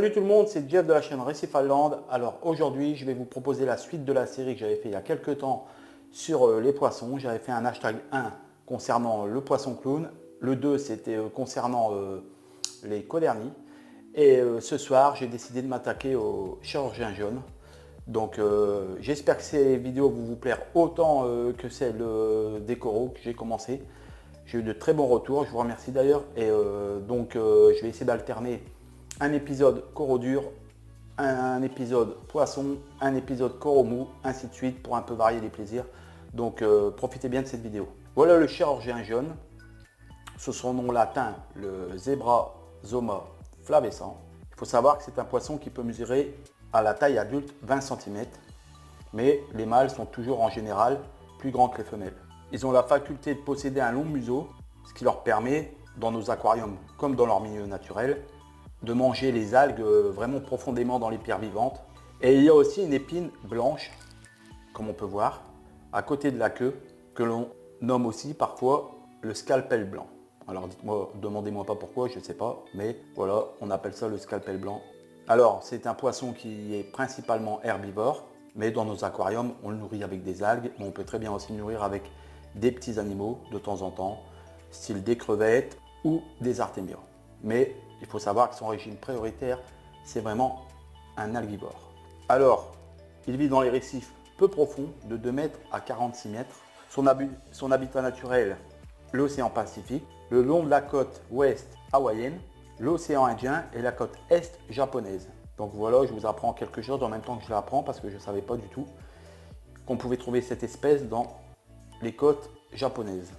Salut tout le monde, c'est Jeff de la chaîne Récif Land. Alors aujourd'hui, je vais vous proposer la suite de la série que j'avais fait il y a quelques temps sur les poissons. J'avais fait un hashtag 1 concernant le poisson clown. Le 2, c'était concernant les codernies. Et ce soir, j'ai décidé de m'attaquer au chirurgien jaune. Donc j'espère que ces vidéos vont vous plaire autant que celles des coraux que j'ai commencé. J'ai eu de très bons retours, je vous remercie d'ailleurs. Et je vais essayer d'alterner un épisode coraux dur, un épisode poisson, un épisode coraux mou, ainsi de suite pour un peu varier les plaisirs. Donc profitez bien de cette vidéo. Voilà le chirurgien jaune. Sous son nom latin, le Zebrazoma flavescens. Il faut savoir que c'est un poisson qui peut mesurer à la taille adulte 20 cm, mais les mâles sont toujours en général plus grands que les femelles. Ils ont la faculté de posséder un long museau, ce qui leur permet, dans nos aquariums comme dans leur milieu naturel, de manger les algues vraiment profondément dans les pierres vivantes. Et il y a aussi une épine blanche, comme on peut voir, à côté de la queue, que l'on nomme aussi parfois le scalpel blanc. Alors dites-moi, demandez-moi pas pourquoi, je ne sais pas, mais voilà, on appelle ça le scalpel blanc. Alors c'est un poisson qui est principalement herbivore, mais dans nos aquariums, on le nourrit avec des algues, mais on peut très bien aussi le nourrir avec des petits animaux de temps en temps, style des crevettes ou des artémias. Mais il faut savoir que son régime prioritaire, c'est vraiment un alguivore. Alors, il vit dans les récifs peu profonds, de 2 mètres à 46 mètres. Son habitat naturel, l'océan Pacifique, le long de la côte ouest hawaïenne, l'océan Indien et la côte est japonaise. Donc voilà, je vous apprends quelque chose en même temps que je l'apprends parce que je ne savais pas du tout qu'on pouvait trouver cette espèce dans les côtes japonaises.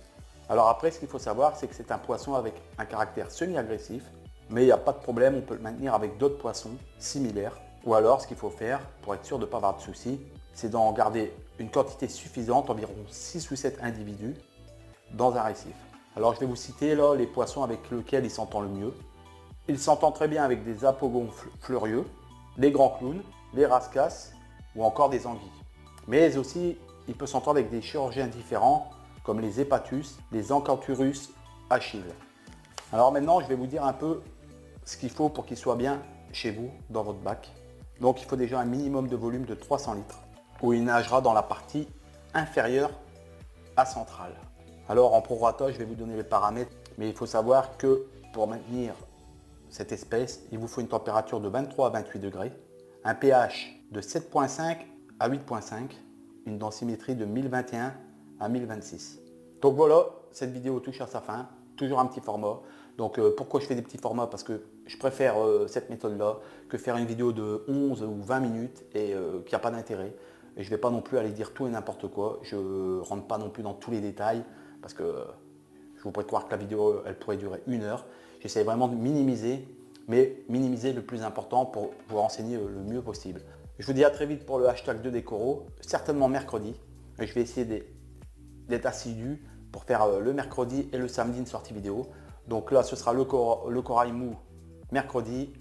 Alors après, ce qu'il faut savoir, c'est que c'est un poisson avec un caractère semi-agressif, mais il n'y a pas de problème, on peut le maintenir avec d'autres poissons similaires. Ou alors, ce qu'il faut faire, pour être sûr de ne pas avoir de soucis, c'est d'en garder une quantité suffisante, environ 6 ou 7 individus, dans un récif. Alors je vais vous citer là les poissons avec lesquels il s'entend le mieux. Il s'entend très bien avec des apogons fleurieux, les grands clowns, les rascasses ou encore des anguilles. Mais aussi, il peut s'entendre avec des chirurgiens différents, comme les hépatus, les Acanthurus Achille. Alors maintenant, je vais vous dire un peu ce qu'il faut pour qu'il soit bien chez vous, dans votre bac. Donc il faut déjà un minimum de volume de 300 litres, où il nagera dans la partie inférieure à centrale. Alors en prorata, je vais vous donner les paramètres, mais il faut savoir que pour maintenir cette espèce, il vous faut une température de 23 à 28 degrés, un pH de 7,5 à 8,5, une densimétrie de 1021 à 1026. Donc voilà, cette vidéo touche à sa fin, toujours un petit format. Donc pourquoi je fais des petits formats? Parce que je préfère cette méthode-là que faire une vidéo de 11 ou 20 minutes et qui n'a pas d'intérêt. Et je ne vais pas non plus aller dire tout et n'importe quoi. Je ne rentre pas non plus dans tous les détails parce que je vous pourrais croire que la vidéo elle pourrait durer 1 heure. J'essaie vraiment de minimiser, mais minimiser le plus important pour vous renseigner le mieux possible. Je vous dis à très vite pour le hashtag 2 des coraux, certainement mercredi. Et je vais essayer d'être assidu pour faire le mercredi et le samedi une sortie vidéo. Donc là, ce sera le corail mou mercredi.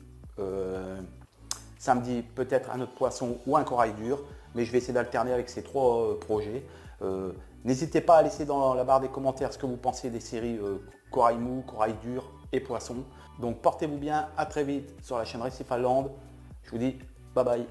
Samedi, peut-être un autre poisson ou un corail dur. Mais je vais essayer d'alterner avec ces 3 projets. N'hésitez pas à laisser dans la barre des commentaires ce que vous pensez des séries corail mou, corail dur et poisson. Donc portez-vous bien, à très vite sur la chaîne Récif Land. Je vous dis bye bye.